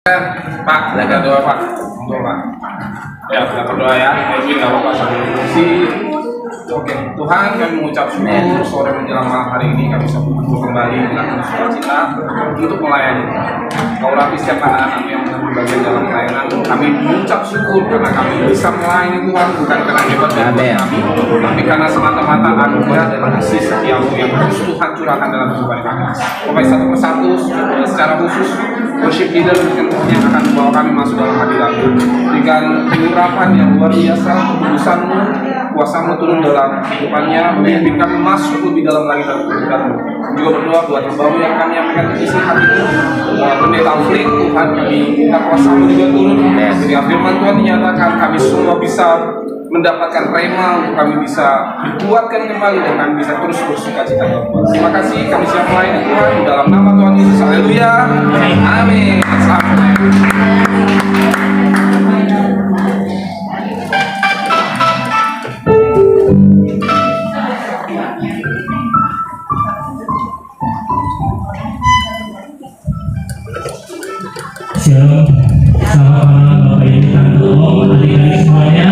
Pak, ada doa Pak, untuk Pak. Ya, kita berdoa ya. Amin. Gak apa-apa sambil fungsi. Oke, Tuhan kami mengucap syukur sore menjelang malam hari ini kami bisa berkumpul kembali dengan sukacita untuk melayani. Kau rapi setiap anak-anak yang mengambil bagian dalam pelayanan. Kami mengucap syukur karena kami bisa melayani Tuhan bukan karena hebat dari kami, tapi karena semata-mata anugerah dan kasih setiamu yang terus Tuhan curahkan dalam kehidupan kami. Bapak satu persatu secara khusus worship leader yang akan membawa kami masuk dalam hadirat. Berikan pengurapan yang luar biasa, keputusanmu, kuasamu turun dalam kehidupannya, membimbing kami masuk lebih dalam lagi dalam kehidupanmu. Juga berdoa buat hamba-Mu yang kami menyampaikan isi hatiku, pendeta Flynn, Tuhan kami minta kuasamu juga turun. Ketika firman Tuhan dinyatakan, kami semua bisa mendapatkan rema untuk kami bisa dikuatkan kembali dan kami bisa terus bersukacita. Terima kasih, kami siap melayani Tuhan dalam nama Tuhan Yesus. Haleluya. Amin. Shalom, selamat malam Bapak Ibu Tante Om, adik-adik semuanya.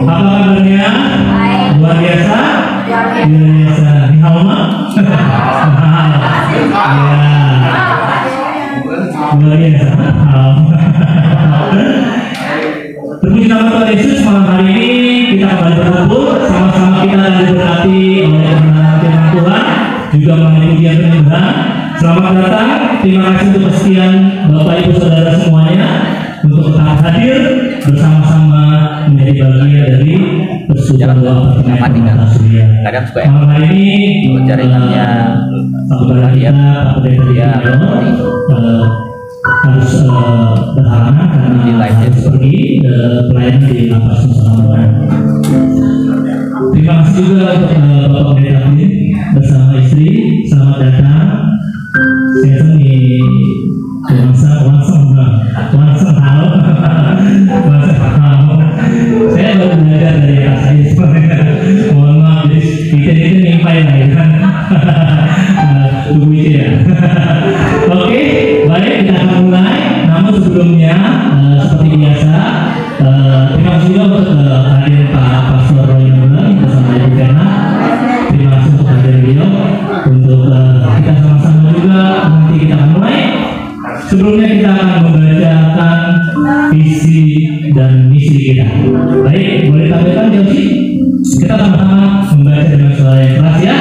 Apa kabarnya? Luar biasa? Luar biasa. Di Halma? Luar biasa. Terpuji nama Tuhan Yesus, malam hari ini kita kembali berkumpul, sama-sama kita diberkati oleh firman Tuhan, juga mengenai ujian penyembahan. Selamat datang, terima kasih untuk kesediaan Bapak Ibu Saudara semuanya untuk tetap hadir bersama-sama menjadi bagian dari persekutuan doa pertemuan surya. Malam hari ini jaringannya saudara kita Pak Pendeta harus berhalangan karena harus pergi pelayanan di lapas Nusa Kambangan. Terima kasih juga untuk Bapak Pendeta bersama istri. Selamat datang. Saya seni langsung halo. Saya baru belajar dari saya sebenarnya. Mohon maaf, jadi itu nimpai lah ya kan. Tunggu ya. Oke, baik, kita akan mulai. Namun sebelumnya seperti biasa, terima kasih juga untuk hadir Pak Pastor Roy Mulan bersama Ibu Gana. Terima kasih untuk hadir beliau. Untuk kita sama-sama juga nanti kita akan mulai. Sebelumnya kita akan membacakan visi dan misi kita. Baik, boleh tampilkan Josi? Kita sama-sama membaca dengan suara yang keras ya.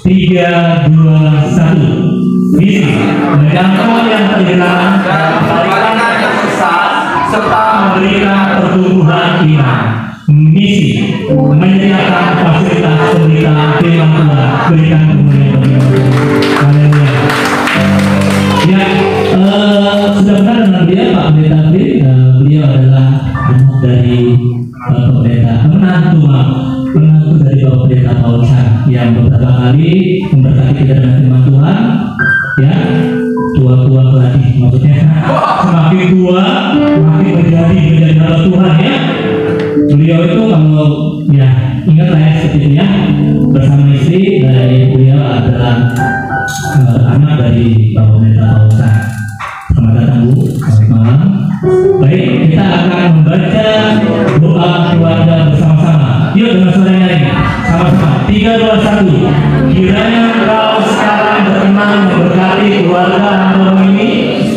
3, 2, 1. Visi menjangkau yang terhilang dan kembalikan yang sesat serta memberikan pertumbuhan iman. Misi menyediakan fasilitas pemberitaan firman Tuhan, berikan kemuliaan bagi ya, sudah benar dengan beliau Pak Pendeta beliau adalah anak dari menantu dari Bapak Pendeta Paulusan yang beberapa kali memberkati kita dengan firman Tuhan ya, tua pelatih, maksudnya semakin tua makin menjadi hamba Tuhan ya. Beliau itu kalau ya ingat lah ya seperti itu ya, bersama istri dari beliau adalah anak dari Bapak Pendeta Paulusan. Selamat datang Bu, selamat malam. Baik, kita akan membaca doa keluarga bersama-sama. Yuk dengan suara yang lain, sama-sama. 3, 2, 1. Kiranya Engkau sekarang berkenan memberkati keluarga hamba ini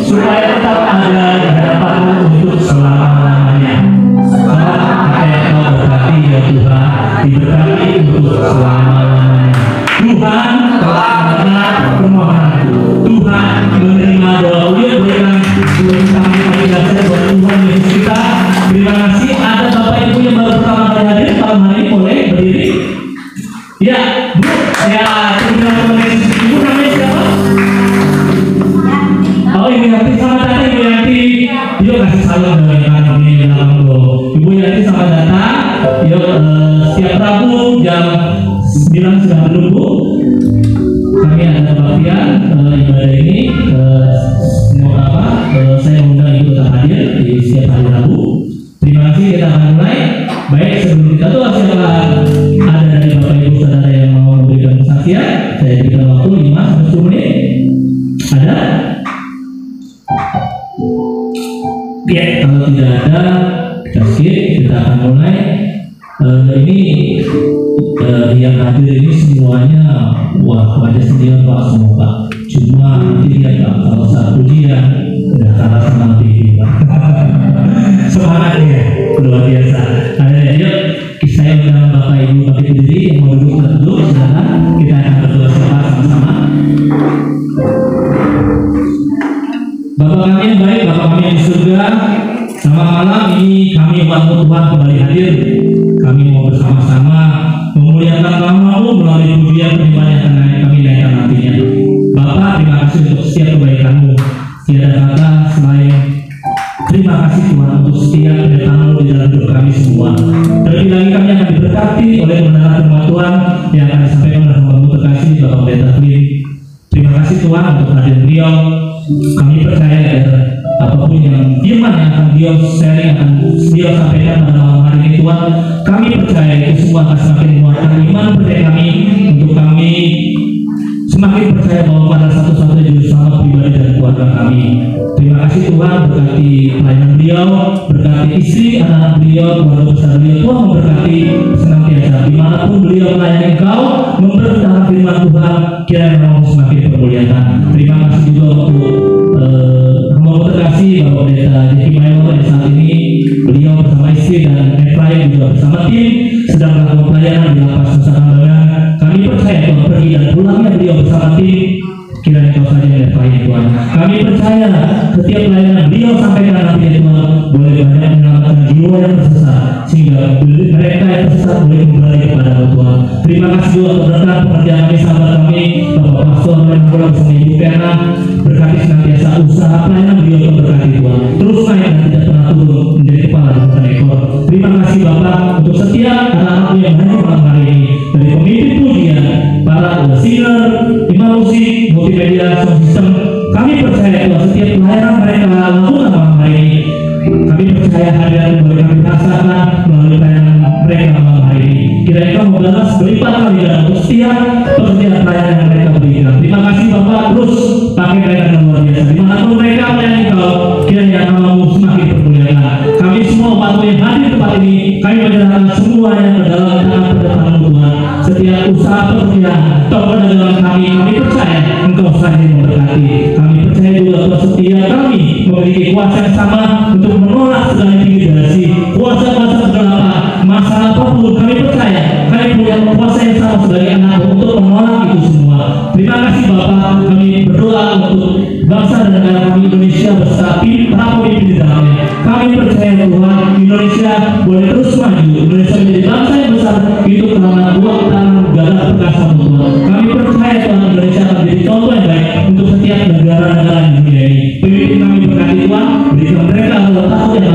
supaya tetap ada di hadapan-Mu untuk selama-lamanya. Engkau berkati ya Tuhan, diberkati untuk selama-lamanya. Tuhan telah mendengar permohonanku. Tuhan menerima doa. Berikan sebelum kami menjelaskan buat Tuhan Yesus kita. Terima kasih. Ada Bapak Ibu yang baru pertama kali hadir malam hari ini, boleh berdiri? Ya, Bu. Ya, terima kasih. Ibu namanya siapa? Oh, Ibu Yanti. Selamat datang Ibu Yanti. Yuk kasih salam dengan kami dalam doa. Ibu Yanti selamat datang. Yuk setiap Rabu jam 9 sudah menunggu. Kami ada kebaktian ibadah ini. Saya undang Ibu tetap hadir di setiap hari Rabu. Terima kasih, kita akan mulai. Baik, sebelum kita doa, silakan ada dari Bapak Ibu Saudara yang mau memberikan kesaksian. Saya berikan waktu 5-10 menit. Ada? Ya, kalau tidak ada, kita skip, kita akan mulai. Ini yang hadir ini semuanya wajah senior Pak semua Pak. Cuma nanti lihat Pak, kalau satu dia udah kalah sama TV Pak. Semangatnya luar biasa. Yuk, saya undang Bapak Ibu pakai berdiri yang mau duduk silakan. Kita akan berdoa sama-sama. Bapak kami yang baik, Bapak kami yang di surga, selamat malam. Ini kami umat Tuhan kembali hadir. Kami mau bersama-sama memuliakan nama-Mu melalui pujian penyembahan yang kami naikkan nantinya. Bapak, terima kasih untuk setiap kebaikan-Mu. Tiada kata selain terima kasih Tuhan untuk setiap kedatangan-Mu di dalam hidup kami semua. Terlebih lagi kami akan diberkati oleh mendengar firman Tuhan yang akan disampaikan oleh hamba-Mu terkasih Bapak Pendeta Flynn. Terima kasih Tuhan untuk kehadiran beliau. Kami percaya apapun yang firman yang akan beliau sharing, akan beliau sampaikan pada malam hari ini Tuhan, kami percaya itu semua akan semakin menguatkan iman percaya kami, untuk kami semakin percaya bahwa pada satu-satunya juru selamat pribadi dan keluarga kami. Terima kasih Tuhan, berkati pelayanan beliau, berkati istri, anak-anak beliau, keluarga besar beliau. Tuhan memberkati senantiasa dimanapun beliau melayani Engkau, memberitakan firman Tuhan, kiranya Engkau semakin dipermuliakan. Terima kasih juga untuk hamba terkasih Bapak Pendeta Jeki Mayor yang saat ini beliau bersama istri dan Efraim juga bersama tim sedang melakukan pelayanan di lapas Nusa Kambangan. Kami percaya Tuhan pergi dan pulangnya beliau bersama tim, kiranya Kau saja yang Efraim Tuhan. Kami percaya setiap pelayanan beliau sampaikan nanti Tuhan boleh banyak menyelamatkan jiwa yang tersesat, sehingga mereka yang tersesat boleh kembali kepada Tuhan. Terima kasih juga untuk berkat pekerjaan kami, sahabat kami Bapak Pastor dan bersama Ibu Kena, berkati senantiasa usaha pelayanan beliau, berkati Tuhan terus naik dan tidak pernah turun menjadi kepala dan bukan ekor. Terima kasih Bapak untuk setiap anak-anak yang hadir malam hari ini, dari pemimpin pujian, para singer, imam musik, multimedia, sound system. Kami percaya Tuhan setiap pelayanan mereka lakukan malam hari ini, kami percaya hadirat boleh kami rasakan melalui pelayanan mereka malam hari ini. Kiranya Kau membalas berlipat kali dan untuk setiap pekerjaan pelayanan yang mereka berikan. Terima kasih Bapak, terus pakai mereka dengan luar biasa. Dimanapun mereka melayani Kau, kiranya Kau semakin dipermuliakan. Kami semua umat-Mu yang hadir di tempat ini, kami menyerahkan semuanya ke dalam tangan perdetaan Tuhan. Setiap usaha pekerjaan, toko dagangan kami percaya Engkau saja yang memberkati. Kami percaya juga Tuhan setiap kami memiliki kuasa yang sama untuk menolak segala intimidasi, kuasa-kuasa kegelapan, masalah apapun. Kami percaya kami punya kuasa yang sama sebagai anak untuk menolak itu semua. Terima kasih Bapak, kami berdoa untuk bangsa dan negara kami Indonesia beserta para pemimpin di dalamnya. Kami percaya Tuhan Indonesia boleh terus maju. Indonesia menjadi bangsa yang besar itu karena buah tangan gagah perkasa Tuhan. Kami percaya Tuhan Indonesia akan menjadi contoh yang baik untuk setiap negara-negara di dunia ini. Pemimpin kami berkati Tuhan, berikan mereka tahu yang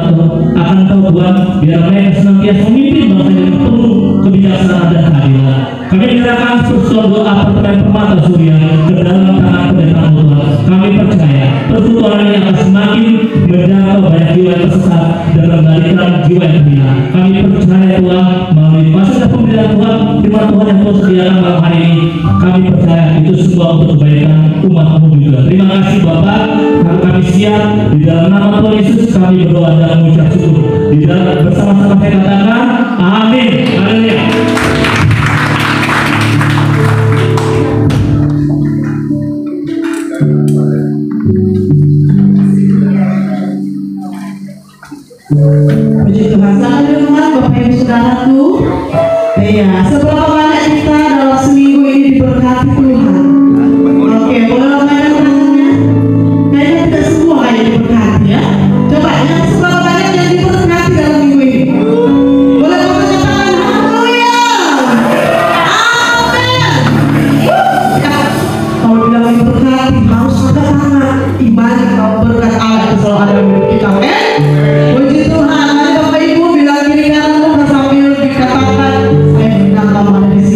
akan Kau Tuhan, biar mereka senantiasa memimpin bangsa yang penuh kebijaksanaan dan keadilan. Kami menyerahkan seluruh doa pertanyaan permata surya ke dalam tangan pendeta Tuhan. Kami percaya pertukaran ini akan semakin menjangkau banyak jiwa yang tersesat dan membalikan jiwa yang hilang. Kami percaya Tuhan melalui masa pemberian Tuhan, firman Tuhan yang Kau sediakan malam hari ini. Kami percaya itu semua untuk kebaikan umat-Mu juga. Terima kasih Bapak, kami siap di dalam nama Tuhan Yesus kami berdoa dan mengucap syukur. Di dalam bersama-sama saya katakan amin. Haleluya. Puji Tuhan. Selamat Tuhan Bapak Ibu Saudaraku. Ya, seberapa banyak kita dalam seminggu ini diberkati Tuhan. Oke, boleh rasakan rasanya? Kayaknya tidak semua kayaknya diberkati ya. Coba yang seberapa banyak yang diberkati dalam minggu ini? Boleh kita katakan haleluya. Amin. Kalau bilang diberkati harus ada tangan iman kalau berkat Allah itu selalu ada di kita. Puji Tuhan. Bapak Ibu bilang kiri kanan sambil dikatakan saya bilang kamu ada di sini.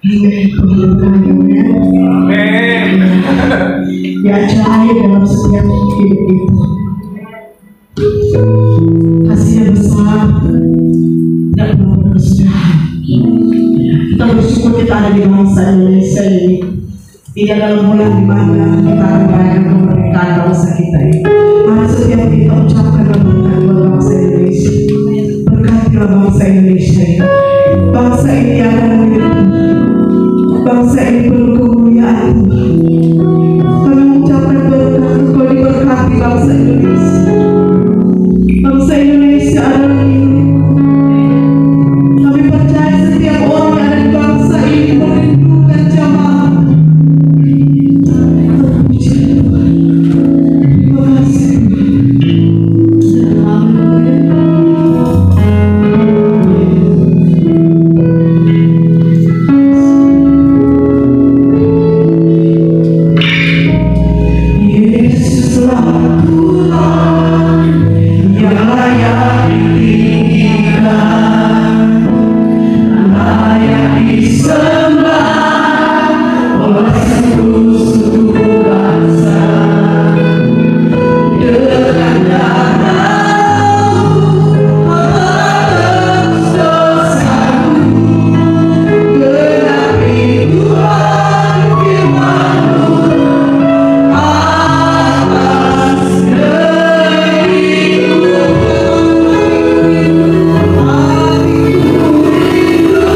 Amin. Ya cahaya dalam setiap hidup kita. Kasihnya besar, tidak pernah berkesudahan. Kita bersyukur kita ada di bangsa Indonesia ini. Tidak dalam bulan di mana kita akan merayakan kemerdekaan bangsa kita ini. Mari setiap kita ucapkan berkat buat bangsa Indonesia. Berkatilah bangsa Indonesia ini. Bangsa ini akan memiliki. Bangsa ini penuh kemuliaan. Kami mengucapkan berkat, Engkau diberkati bangsa Indonesia. Bangsa Indonesia adalah milik. Kami percaya setiap orang yang ada di bangsa ini merindukan jamaah. Terima kasih. Yesuslah Tuhan yang layak ditinggikan, layak disembah oleh seluruh suku bangsa. Dengan darah-Mu menebus dosaku, genapi Tuhan firman-Mu atas negeriku. Hatiku rindu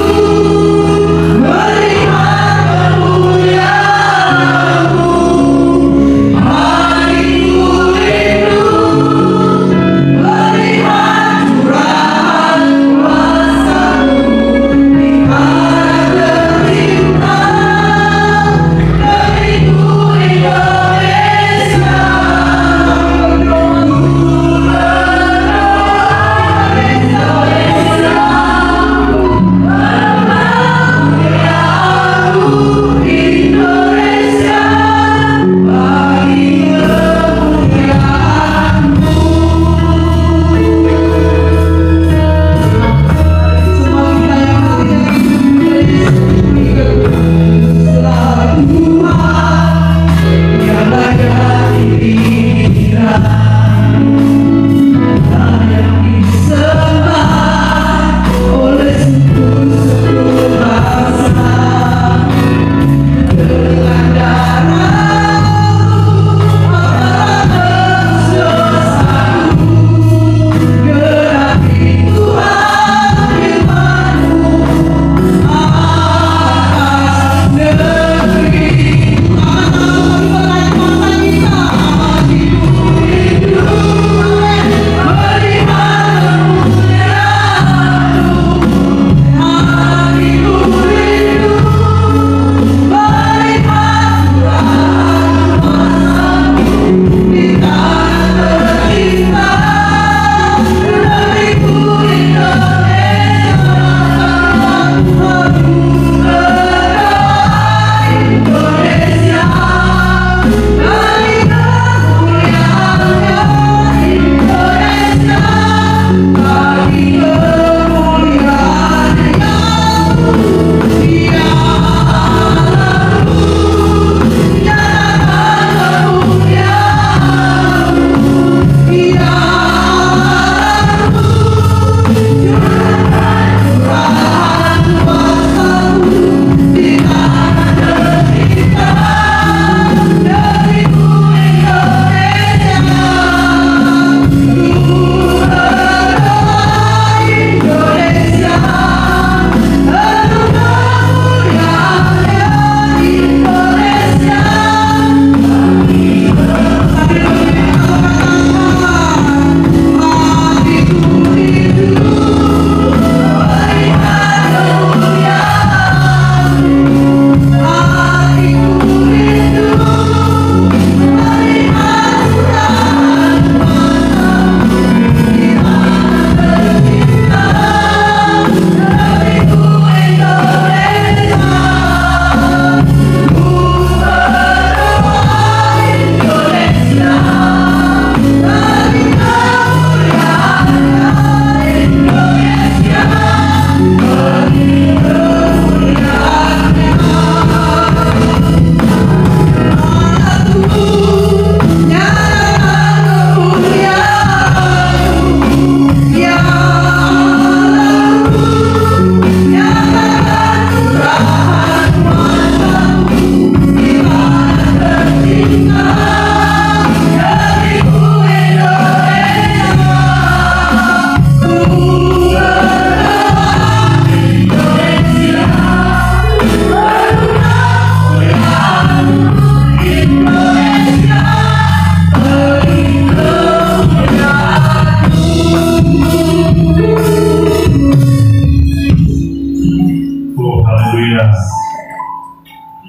Ya,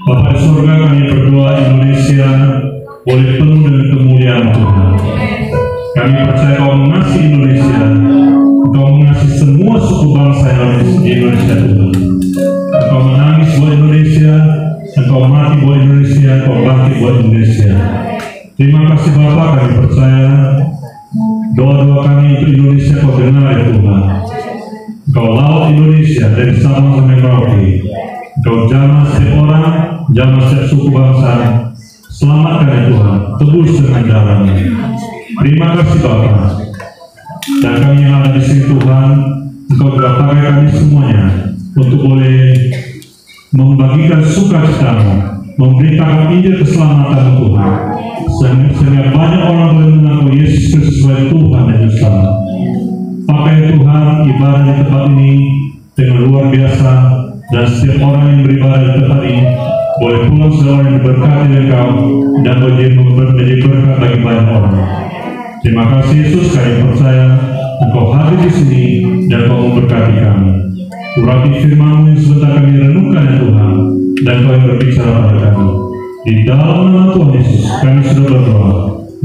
Bapa di surga, kami berdoa Indonesia boleh penuh dengan kemuliaan Tuhan. Kami percaya Kau mengasihi Indonesia, Kau mengasihi semua suku bangsa di Indonesia Tuhan. Engkau menangis buat Indonesia, Engkau mati buat Indonesia, Engkau bangkit buat Indonesia. Terima kasih Bapa, kami percaya doa-doa kami untuk Indonesia Kau dengar ya Tuhan. Kau laut Indonesia dari Sabang sampai Merauke. Kau jamah setiap orang, jamah setiap suku bangsa. Selamatkan ya Tuhan, tebus dengan darah-Mu. Terima kasih Bapa. Dan kami yang ada di sini Tuhan, Engkau telah pakai kami semuanya untuk boleh membagikan sukacita-Mu, memberitakan Injil keselamatan Tuhan, sehingga banyak orang boleh mengaku Yesus Kristus sebagai Tuhan dan Juru Selamat. Pakai Tuhan ibadah di tempat ini dengan luar biasa, dan setiap orang yang beribadah di tempat ini boleh pulang seorang yang diberkati oleh Kau dan menjadi berkat bagi banyak orang. Terima kasih Yesus, kami percaya Engkau hadir di sini dan Kau memberkati kami. Urati firman-Mu yang sebentar kami renungkan ya Tuhan, dan Kau yang berbicara pada kami. Di dalam nama Tuhan Yesus kami sudah berdoa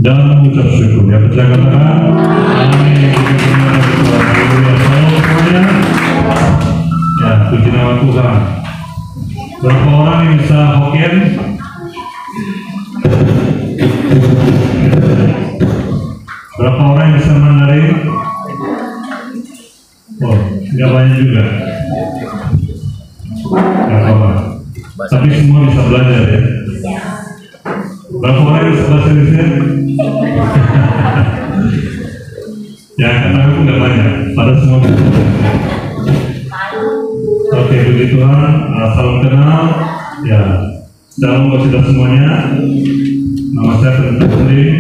dan mengucap syukur. Ya, percaya katakan amin. Ya, puji nama Tuhan. Berapa orang yang bisa Hokkien? Berapa orang yang bisa Mandarin? Oh, tidak banyak juga. Berapa orang? Tapi semua bisa belajar ya. Berapa orang yang bisa bahasa Indonesia? Ya, kata aku nggak banyak. Pada semua. Oke, puji Tuhan. Salam kenal. Ya, salam buat kita semuanya. Nama saya Tentang Sering.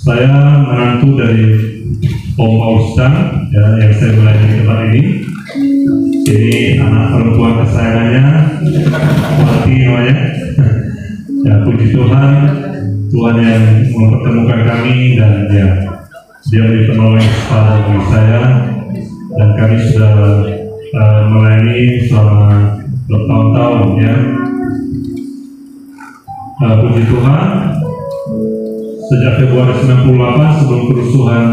Saya menantu dari Om Austan ya, yang saya mulai di tempat ini. Ini anak perempuan kesayangannya, Wati namanya. Ya, puji Tuhan, Tuhan yang mempertemukan kami dan ya, Dia beri penolong kepada bagi saya, dan kami sudah melayani selama bertahun-tahun ya. Puji Tuhan, sejak Februari 98 sebelum kerusuhan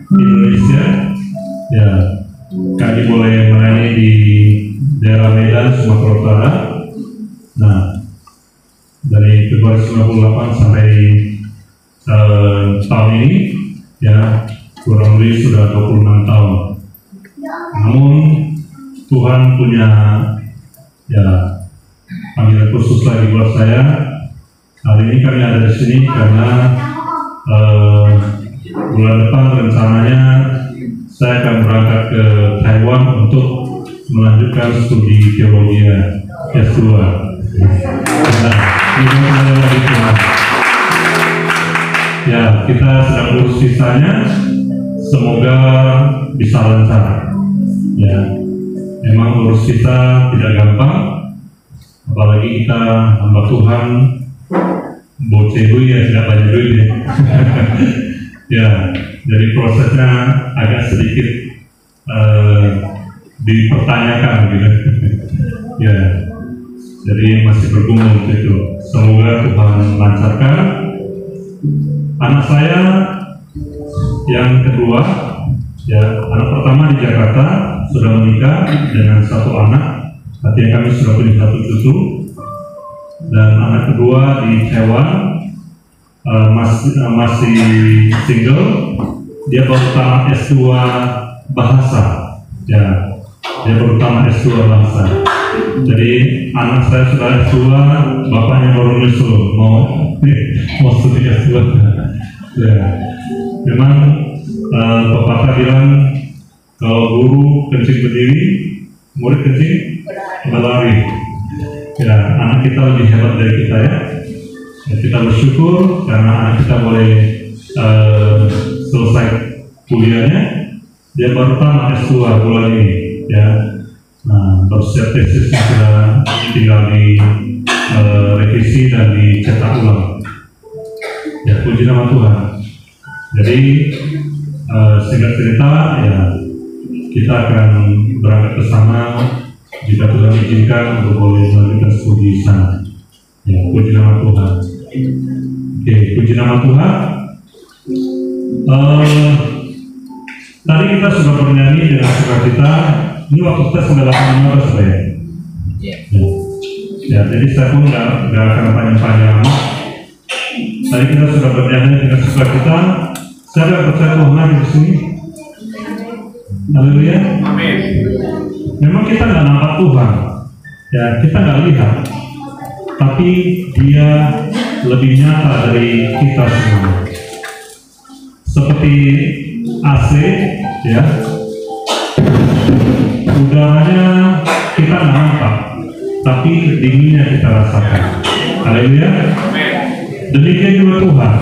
Indonesia, ya kami boleh melayani di daerah Medan, Sumatera Utara. Nah, dari Februari 98 sampai tahun ini, ya kurang lebih sudah 26 tahun. Namun Tuhan punya ya panggilan khusus lagi buat saya. Hari ini kami ada di sini karena bulan depan rencananya saya akan berangkat ke Taiwan untuk melanjutkan studi teologi S2. Nah, ya, kita sedang urus visanya, semoga bisa lancar. Ya, memang urus visa tidak gampang, apalagi kita hamba Tuhan. Bocehu ya tidak banyak duit ya. Ya, jadi prosesnya agak sedikit dipertanyakan gitu. Ya, jadi masih bergumul itu. Semoga Tuhan lancarkan. Anak saya yang kedua, ya anak pertama di Jakarta sudah menikah dengan satu anak. Artinya kami sudah punya satu cucu. Dan anak kedua di Taiwan masih single. Dia baru tamat S2 bahasa. Ya, dia baru tamat S2 bahasa. Jadi anak saya sudah S2, bapaknya baru nyusul mau studi S2. Ya, memang pepatah bilang kalau guru kencing berdiri, murid kencing berlari. Ya, anak kita lebih hebat dari kita ya. Kita bersyukur karena anak kita boleh selesai kuliahnya. Dia baru tamat S2 bulan ini ya. Nah, baru siap tesisnya sudah tinggal di revisi dan dicetak ulang. Ya, puji nama Tuhan. Jadi singkat cerita ya, kita akan berangkat bersama jika Tuhan izinkan untuk boleh melanjutkan studi di sana. Ya, puji nama Tuhan. Oke, puji nama Tuhan. Tadi kita sudah bernyanyi dengan sukacita. Ini waktu kita sudah 8:15 ya. Ya, jadi saya pun nggak akan panjang-panjang. Tadi kita sudah bernyanyi dengan sukacita. Saya tidak percaya Tuhan di sini. Haleluya. Amin. Memang kita nggak nampak Tuhan, ya kita nggak lihat, tapi Dia lebih nyata dari kita semua. Seperti AC, ya, udaranya kita nggak nampak, tapi dinginnya kita rasakan. Haleluya. Demikian juga Tuhan.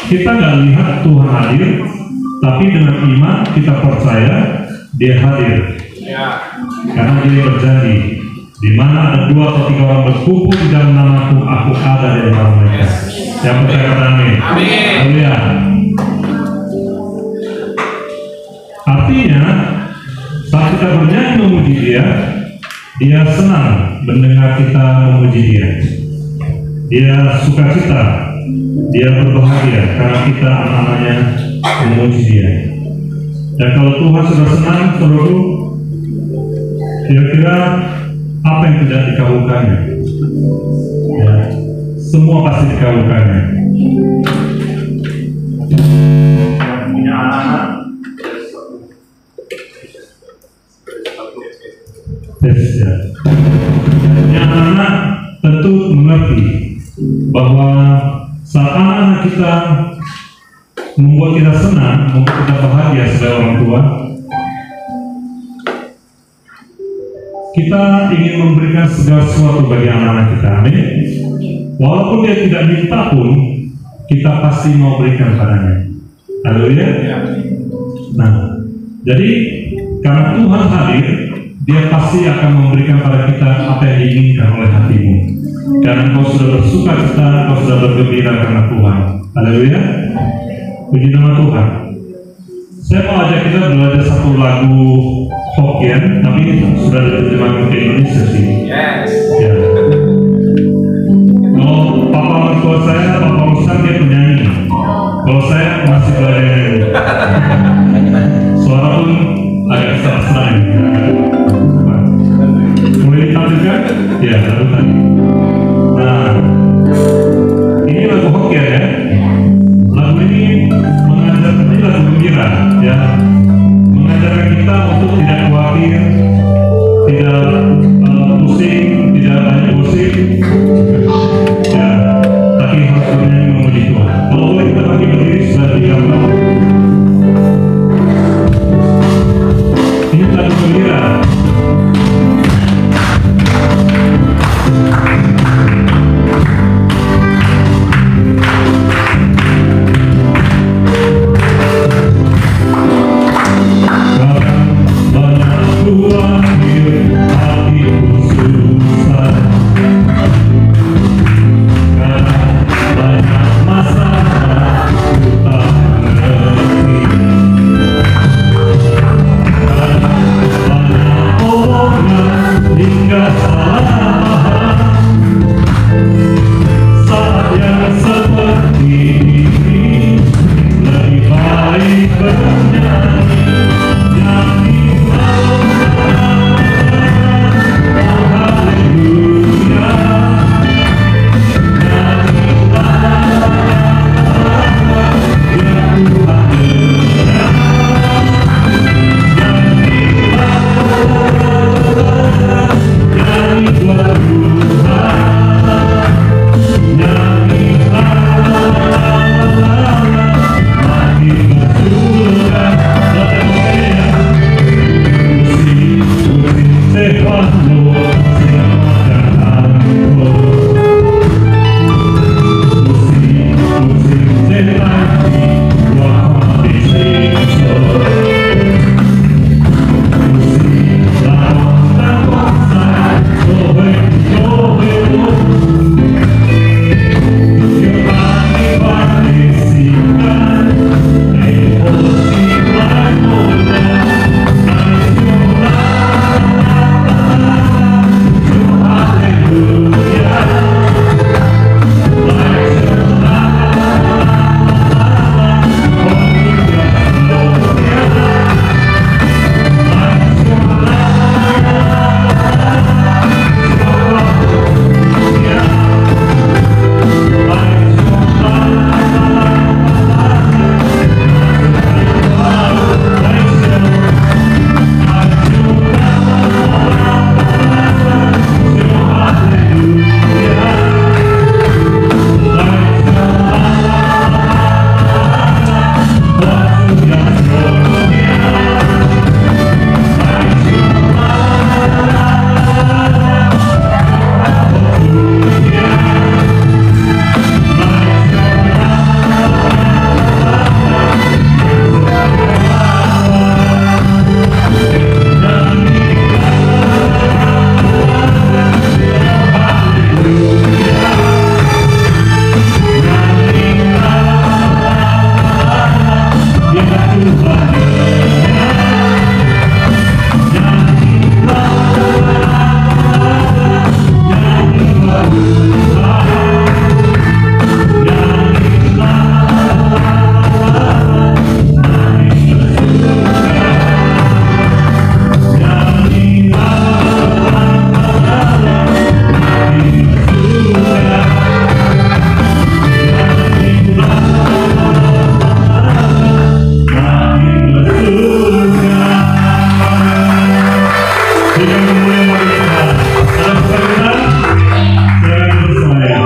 Kita nggak lihat Tuhan hadir, tapi dengan iman kita percaya Dia hadir. Ya. Karena Dia berjanji, di mana ada 2 atau 3 orang berkumpul di dalam namaku, aku ada di antara mereka. Yang percaya kata amin. Amin. Haleluya. Artinya, saat kita bernyanyi memuji Dia, Dia senang mendengar kita memuji Dia. Dia sukacita, Dia berbahagia karena kita anak-anaknya memuji Dia. Dan kalau Tuhan sudah senang, saudaraku, kira-kira apa yang tidak dikabulkannya? Ya, semua pasti dikabulkannya. Yang punya anak-anak, ya. Punya anak-anak tentu mengerti bahwa saat anak-anak kita membuat kita senang, membuat kita bahagia sebagai orang tua, kita ingin memberikan segala sesuatu bagi anak-anak kita. Amin. Walaupun dia tidak minta pun, kita pasti mau berikan padanya. Haleluya. Nah, jadi karena Tuhan hadir, Dia pasti akan memberikan pada kita apa yang diinginkan oleh hatimu. Karena kau sudah bersuka cita, kau sudah bergembira karena Tuhan. Haleluya. Puji nama Tuhan. Saya mau ajak kita belajar satu lagu Hokkien, tapi sudah diterjemahkan ke Indonesia sih. Yes. Ya. Kalau papa mertua saya, papa Ruslan dia penyanyi. Kalau saya masih belajar. Suara pun agak serang. Boleh ditampilkan? Ya, lalu tadi. Nah, ini lagu Hokkien ya. Lagu ini mengajarkan, ini lagu gembira ya, mengajarkan kita untuk tidak khawatir, tidak pusing, tidak banyak musik ya, tapi harus bernyanyi memuji Tuhan. Kalau boleh kita bagi berdiri sudah di gambar. Berikan kemuliaan bagi Tuhan. Ada sukacita? Silakan bersemayam.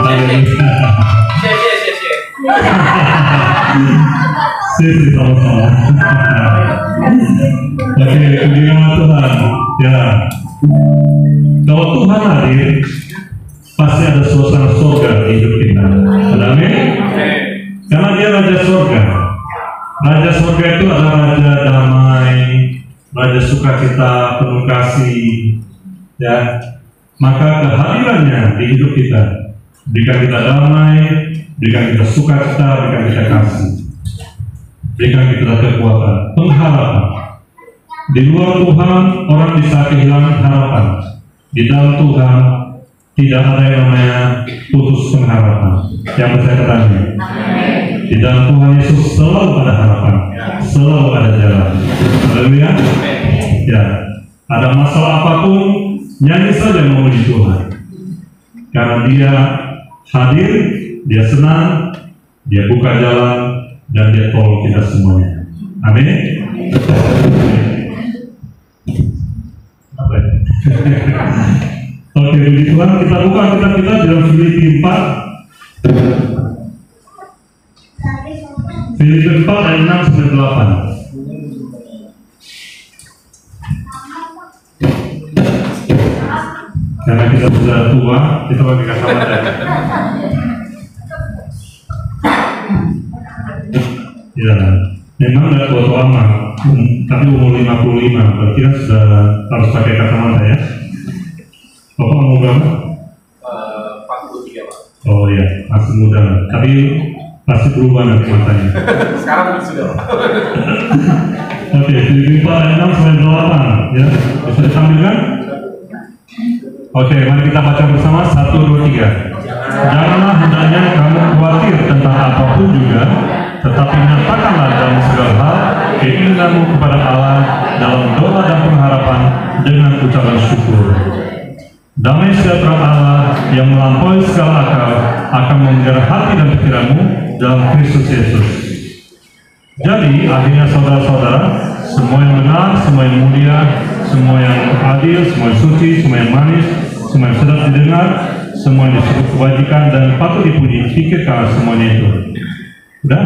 Sisi sama-sama. Oke, puji nama Tuhan. Ya, kalau Tuhan hadir, pasti ada suasana surga di hidup kita. Amin. Karena Dia Raja Surga. Raja Surga itu adalah Raja damai, Raja sukacita, penuh kasih. Ya, maka kehadirannya di hidup kita berikan kita damai, berikan kita sukacita, berikan kita kasih, berikan kita kekuatan, pengharapan. Di luar Tuhan orang bisa kehilangan harapan. Di dalam Tuhan tidak ada yang namanya putus pengharapan. Yang percaya katanya. Di dalam Tuhan Yesus selalu ada harapan, selalu ada jalan. Haleluya. Ya, ada masalah apapun, nyanyi saja memuji Tuhan. Karena Dia hadir, Dia senang, Dia buka jalan, dan Dia tolong kita semuanya. Amin. Apa ya? Oke, puji Tuhan. Kita buka kitab kita dalam Filipi 4. Filipi 4 ayat 6 sampai 8. Karena kita sudah tua, kita pakai kacamata. Ya, memang nggak tua-tua amat, tapi umur 55, berarti kan sudah harus pakai kacamata ya. Bapak umur berapa? 43 Pak. Oh iya, masih muda, tapi pasti berubah nanti matanya. Sekarang sudah Pak. Oke, Filipi 4 ayat 6 sampai 8 ya. Bisa ditampilkan? Oke, mari kita baca bersama 1, 2, 3. Janganlah hendaknya kamu khawatir tentang apapun juga, tetapi nyatakanlah dalam segala hal keinginanmu kepada Allah dalam doa dan pengharapan dengan ucapan syukur. Damai sejahtera Allah yang melampaui segala akal akan memelihara hati dan pikiranmu dalam Kristus Yesus. Jadi, akhirnya saudara-saudara, semua yang benar, semua yang mulia, semua yang adil, semua yang suci, semua yang manis, semua yang sedap didengar, semua yang disebut kebajikan dan patut dipuji, pikirkan semuanya itu. Udah?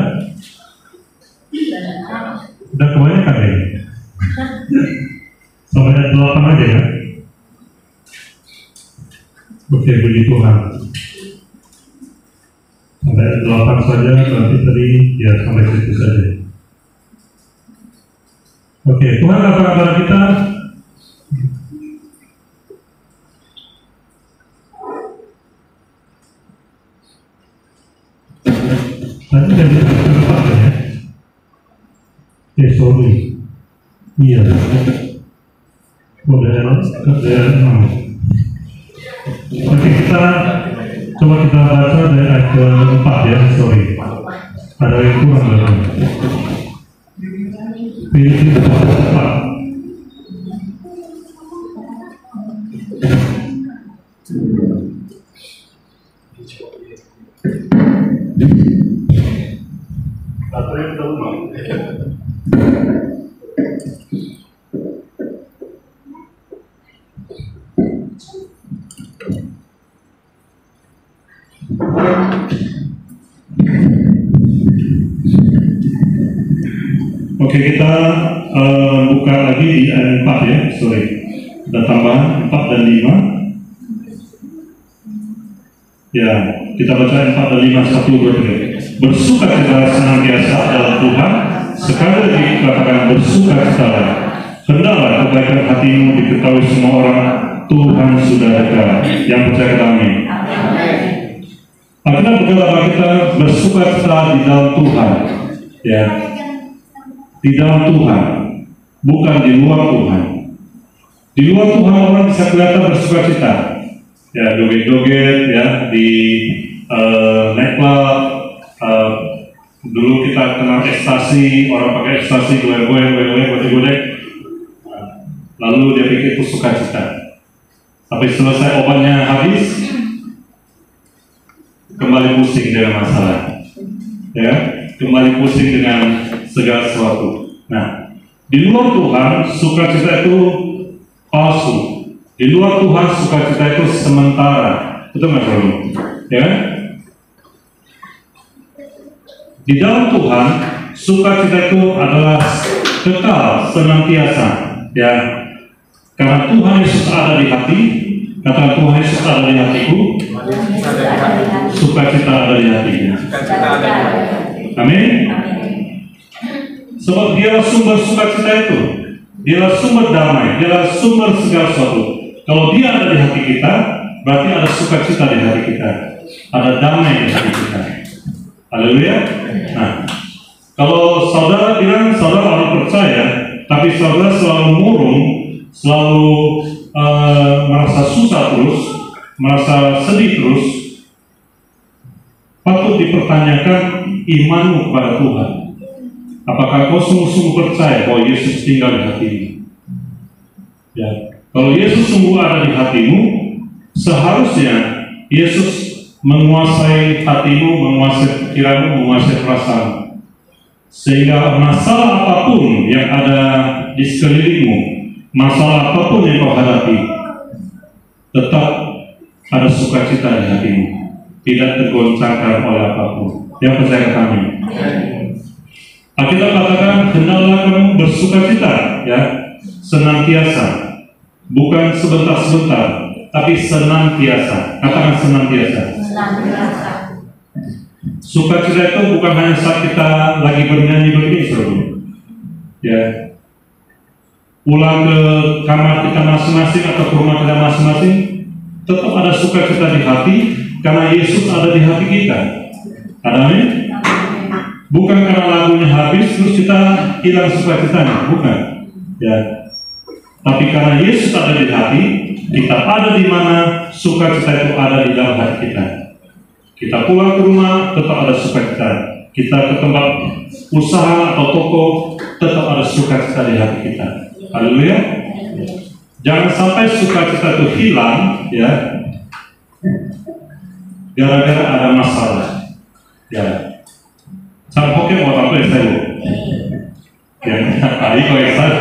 Udah kebanyakan ya? Sampai ayat 8 aja ya? Oke, puji Tuhan. Sampai ayat 8 saja, nanti tadi ya sampai situ saja. Oke, Tuhan katakan kepada kita, tadi dari tempat ya? Sorry, iya. Boleh Oke, kita coba kita baca dari ayat ke-4 ya, sorry. Ada yang kurang dalam. Filipi 4. Atau yang kedua. Oke, kita buka lagi di ayat 4 ya, sorry. Kita tambah 4 dan 5. Ya, kita baca 4 dan 5, 1, 2, 3. Bersukacita senantiasa dalam Tuhan, sekali lagi katakan bersukacitalah. Hendaklah kebaikan hatimu diketahui semua orang, Tuhan sudah dekat. Yang percaya kami. Alkitab berkata kita bersukacita di dalam Tuhan. Ya. Di dalam Tuhan, bukan di luar Tuhan. Di luar Tuhan orang bisa kelihatan bersukacita, ya joget-joget, ya di nightclub. Dulu kita kenal ekstasi, orang pakai ekstasi, godek, lalu dia pikir itu sukacita. Tapi selesai obatnya habis, kembali pusing dengan masalah, ya kembali pusing dengan segala sesuatu. Nah, di luar Tuhan, sukacita itu palsu, Di luar Tuhan sukacita itu sementara, betul nggak saudara? Ya. Di dalam Tuhan sukacita itu adalah kekal senantiasa, ya. Karena Tuhan Yesus ada di hati, kata Tuhan Yesus ada di hatiku, sukacita ada di hatinya. Amin. Sebab Dia sumber sukacita itu, Dia sumber damai, Dia sumber segala sesuatu. Kalau Dia ada di hati kita, berarti ada sukacita di hati kita, ada damai di hati kita. Haleluya. Nah, kalau saudara bilang saudara orang percaya, tapi saudara selalu murung, selalu merasa susah terus, merasa sedih terus, patut dipertanyakan imanmu kepada Tuhan. Apakah kau sungguh-sungguh percaya bahwa Yesus tinggal di hatimu? Ya, kalau Yesus sungguh ada di hatimu, seharusnya Yesus menguasai hatimu, menguasai pikiranmu, menguasai perasaanmu, sehingga masalah apapun yang ada di sekelilingmu, masalah apapun yang kau hadapi, tetap ada sukacita di hatimu, tidak tergoncangkan oleh apapun. Yang percaya kami. Alkitab katakan, hendaklah kamu bersukacita, ya, senantiasa, bukan sebentar-sebentar, tapi senantiasa. Katakan senantiasa. Sukacita itu bukan hanya saat kita lagi bernyanyi begini, saudara. Ya, pulang ke kamar kita masing-masing atau ke rumah kita masing-masing, tetap ada sukacita di hati karena Yesus ada di hati kita. Amin. Bukan karena lagunya habis terus kita hilang sukacitanya, bukan. Ya. Tapi karena Yesus ada di hati, kita ada di mana sukacita itu ada di dalam hati kita. Kita pulang ke rumah, tetap ada sukacita. Kita ke tempat usaha atau toko, tetap ada sukacita di hati kita. Haleluya. Jangan sampai sukacita itu hilang, ya, gara-gara ada masalah. Ya. Sampai mau apa ya saya? Yang tadi kau yang salah,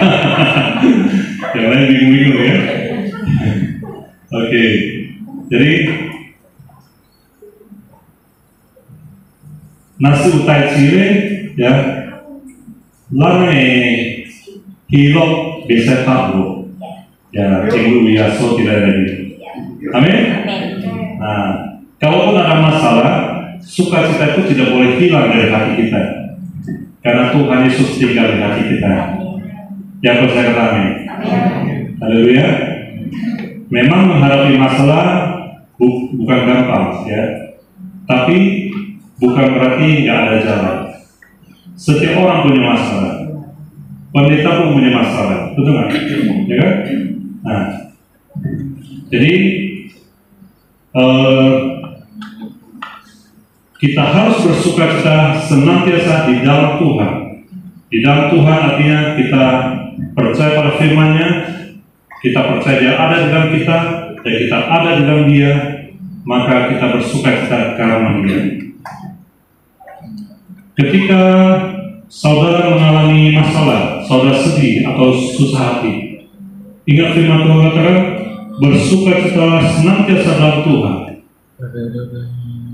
yang lain bingung-bingung ya. Oke, jadi nasi utai cire ya, lane hilok bisa tahu ya, cinggu biasa tidak lagi. Amin. Nah, kalaupun ada masalah, sukacita itu tidak boleh hilang dari hati kita, karena Tuhan Yesus tinggal di hati kita. Yang percaya kami. Haleluya. Memang menghadapi masalah bukan gampang, ya. Tapi bukan berarti nggak ada jalan. Setiap orang punya masalah. Pendeta pun punya masalah, betul nggak? Ya kan? Nah, jadi kita harus bersukacita senantiasa di dalam Tuhan. Di dalam Tuhan artinya kita percaya pada firman-Nya, kita percaya Dia ada di dalam kita, dan kita ada di dalam Dia, maka kita bersukacita karena Dia. Ketika saudara mengalami masalah, saudara sedih atau susah hati, ingat firman Tuhan katakan, bersukacitalah senantiasa dalam Tuhan.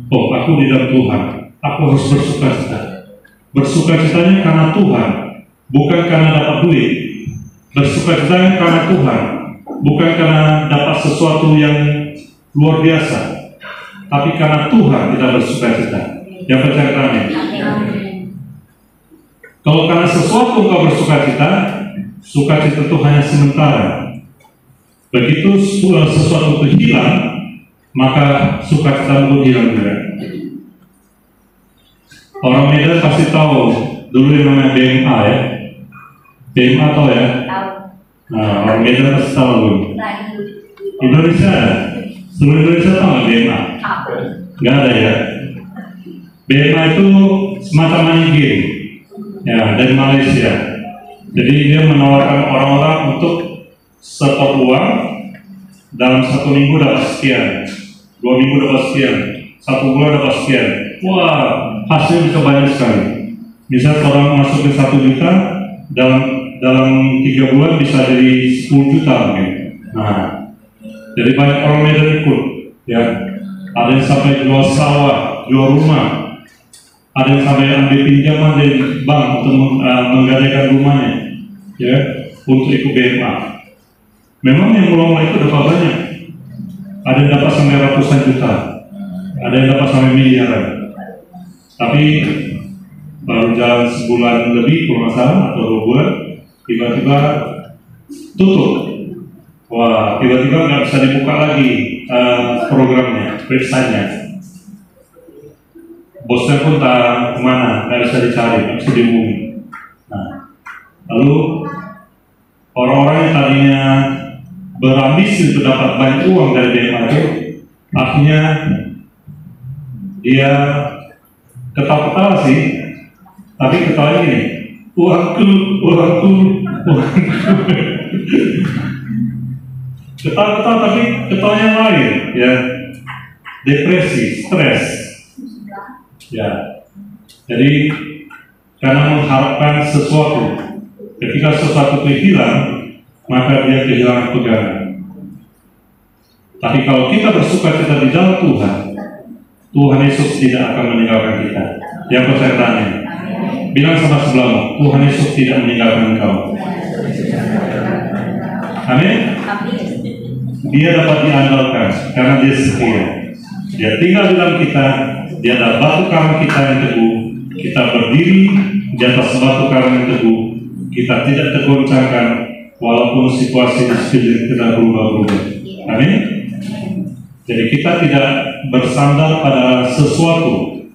Oh, aku di dalam Tuhan, aku harus bersukacita. Bersukacitanya karena Tuhan, bukan karena dapat duit. Bersukacitanya karena Tuhan, bukan karena dapat sesuatu yang luar biasa, tapi karena Tuhan kita bersukacita. Yang percaya kami. Kalau karena sesuatu engkau bersukacita, sukacita itu hanya sementara. Begitu sesuatu itu hilang, maka sukacita pun hilang juga. Orang Medan pasti tahu dulu yang namanya BMA ya. BMA tahu ya? Nah, orang Medan pasti tahu dulu. Indonesia, seluruh Indonesia tahu nggak BMA? Nggak ada ya. BMA itu semacam money game, ya, dari Malaysia. Jadi dia menawarkan orang-orang untuk setor uang dalam 1 minggu dapat sekian, 2 minggu dapat sekian, 1 bulan dapat sekian. Wah, hasilnya bisa banyak sekali. Misal orang masukin 1 juta, dalam 3 bulan bisa jadi 10 juta mungkin. Nah, Jadi banyak orang Medan ikut, ya. Ada yang sampai jual sawah, jual rumah, ada yang sampai ambil pinjaman dari bank untuk menggadaikan rumahnya, ya, untuk ikut BMA. Memang yang mulai itu dapat banyak. Ada yang dapat sampai ratusan juta, ada yang dapat sampai miliaran. Tapi baru jalan sebulan lebih kalau nggak salah atau 2 bulan, tiba-tiba tutup. Wah, tiba-tiba nggak bisa dibuka lagi programnya, websitenya. Bosnya pun tak kemana, nggak bisa dicari, nggak bisa dihubungi. Nah, lalu orang-orang yang tadinya berambisi untuk dapat banyak uang dari BMA itu, akhirnya dia ketawa-ketawa sih, tapi ketawanya gini, uangku. Ketawa-ketawa tapi ketawanya lain, ya, depresi, stres, ya. Jadi karena mengharapkan sesuatu, ketika sesuatu itu hilang, maka dia kehilangan pegangan. Tapi kalau kita bersuka-cita di dalam Tuhan, Tuhan Yesus tidak akan meninggalkan kita. Yang percaya tanya, bilang sama sebelahmu, Tuhan Yesus tidak meninggalkan engkau. Amin. Dia dapat diandalkan karena dia setia. Dia tinggal di dalam kita. Dia adalah batu karang kita yang teguh. Kita berdiri di atas batu karang yang teguh. Kita tidak tergoncangkan walaupun situasi di sekeliling kita berubah-ubah. Amin. Jadi kita tidak bersandar pada sesuatu,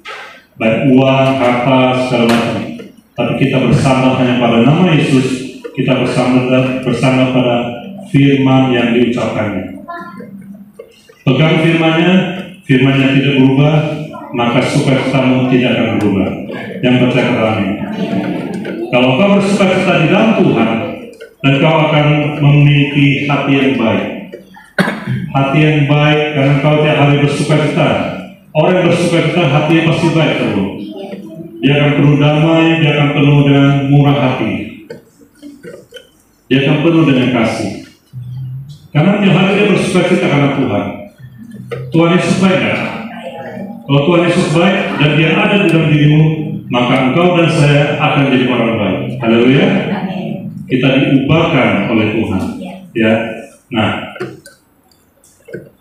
baik uang, harta, segala macam. Tapi kita bersandar hanya pada nama Yesus. Kita bersandar pada firman yang diucapkannya. Pegang firman-Nya tidak berubah, maka sukacitamu tidak akan berubah. Yang percaya kata amin. Kalau kau bersukacita di dalam Tuhan, dan kau akan memiliki hati yang baik. Hati yang baik karena kau tiap hari bersukacita. Orang yang bersukacita hatinya pasti baik terus. Dia akan penuh damai, dia akan penuh dengan murah hati. Dia akan penuh dengan kasih. Karena tiap hari dia bersukacita karena Tuhan. Tuhan Yesus baik kan? Kalau Tuhan Yesus baik dan dia ada di dalam dirimu, maka engkau dan saya akan jadi orang baik. Haleluya. Kita diubahkan oleh Tuhan. Ya. Nah,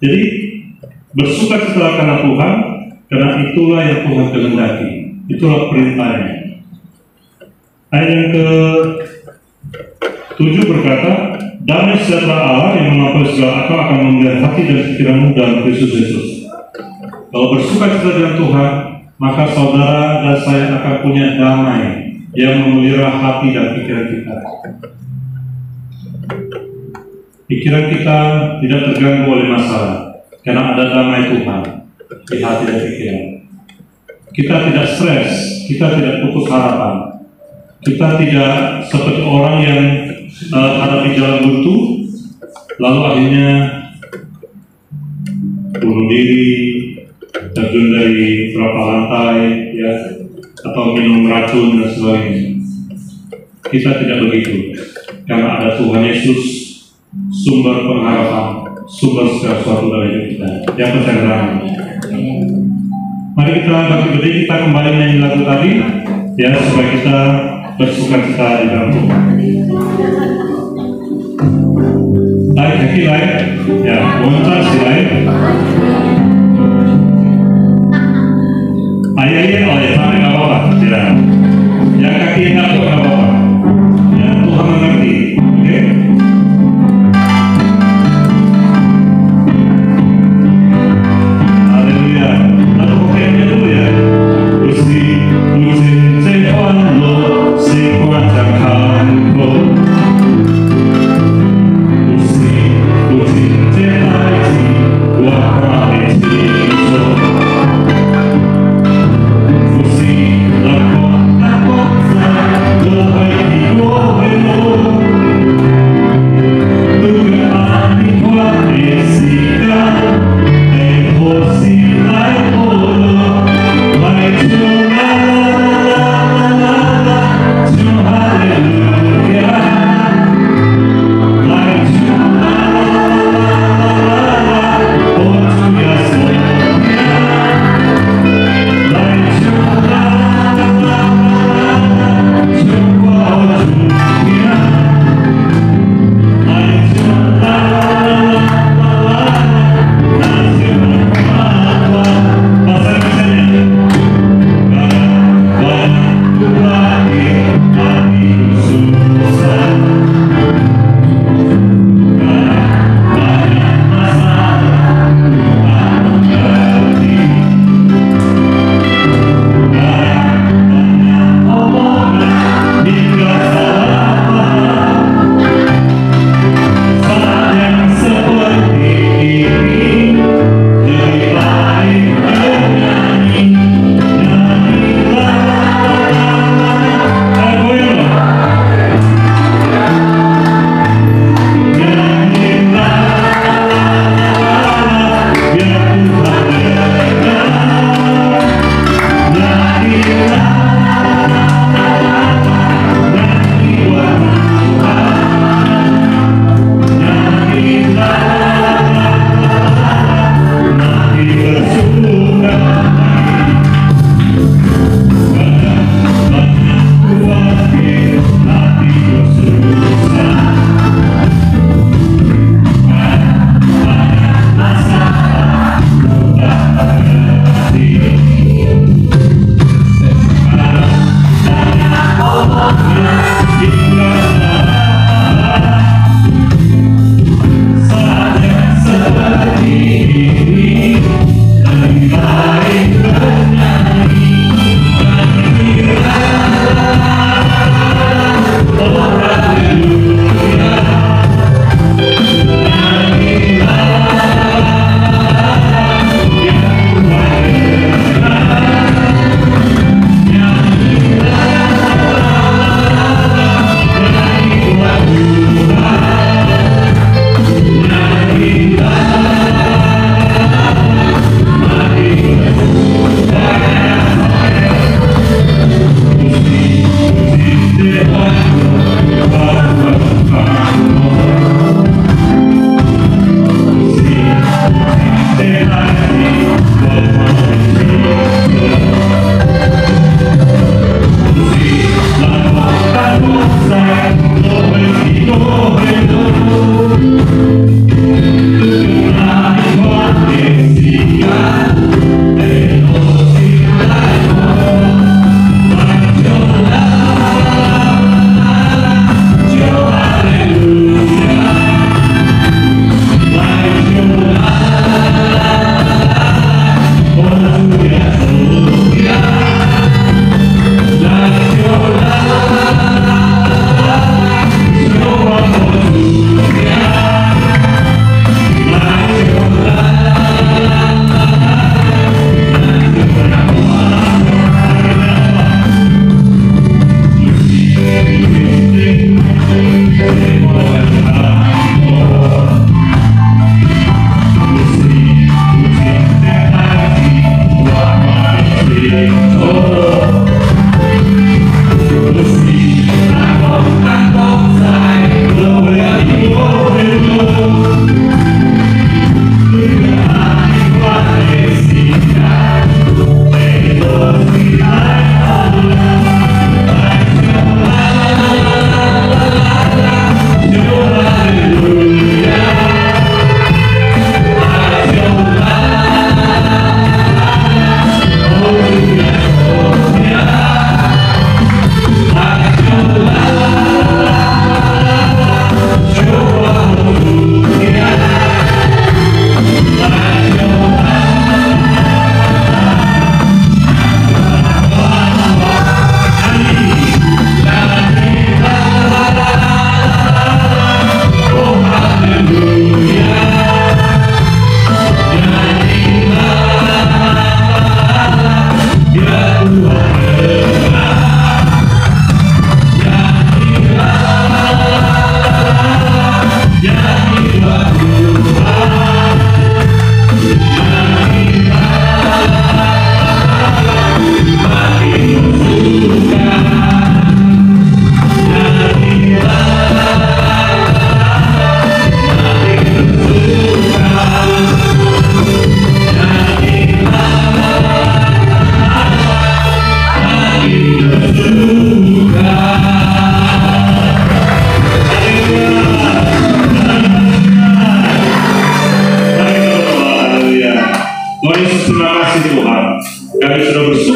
jadi bersukacita karena Tuhan, karena itulah yang Tuhan kehendaki. Itulah perintahnya. Ayat yang ke-7 berkata, damai sejahtera Allah yang melampaui segala akal akan memelihara hati dan pikiranmu dalam Kristus Yesus. Kalau bersukacita dengan Tuhan, maka saudara dan saya akan punya damai yang memelihara hati dan pikiran kita. Pikiran kita tidak terganggu oleh masalah, karena ada damai Tuhan di hati dan pikiran. Kita tidak stres, kita tidak putus harapan. Kita tidak seperti orang yang ada di jalan buntu, lalu akhirnya bunuh diri, terjun dari beberapa lantai, ya, atau minum racun dan sebagainya. Kita tidak begitu, karena ada Tuhan Yesus, sumber pengharapan, sumber segala sesuatu dalam hidup kita. Yang percaya. Mari kita berdiri, kita kembali nyanyi lagu tadi, ya, supaya kita bersukacita di dalam Tuhan. Tarik kaki lain, ya, bontar si lain. Ayah, oh ya, tarik nggak apa-apa, ya. Yang kaki nggak apa-apa, ya, Tuhan mengerti, oke? Haleluya. Lalu pokoknya dulu ya. Gusti, Gusti, Tuhan lo, si kuatkan kau. Gusti, Gusti,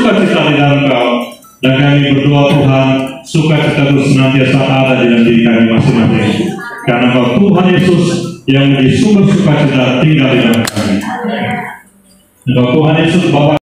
sukacita di dalam Kau. Dan kami berdoa Tuhan, sukacita itu senantiasa ada di dalam diri kami masing-masing. Karena Kau Tuhan Yesus yang menjadi sumber sukacita tinggal di dalam kami. Engkau Tuhan Yesus Bapa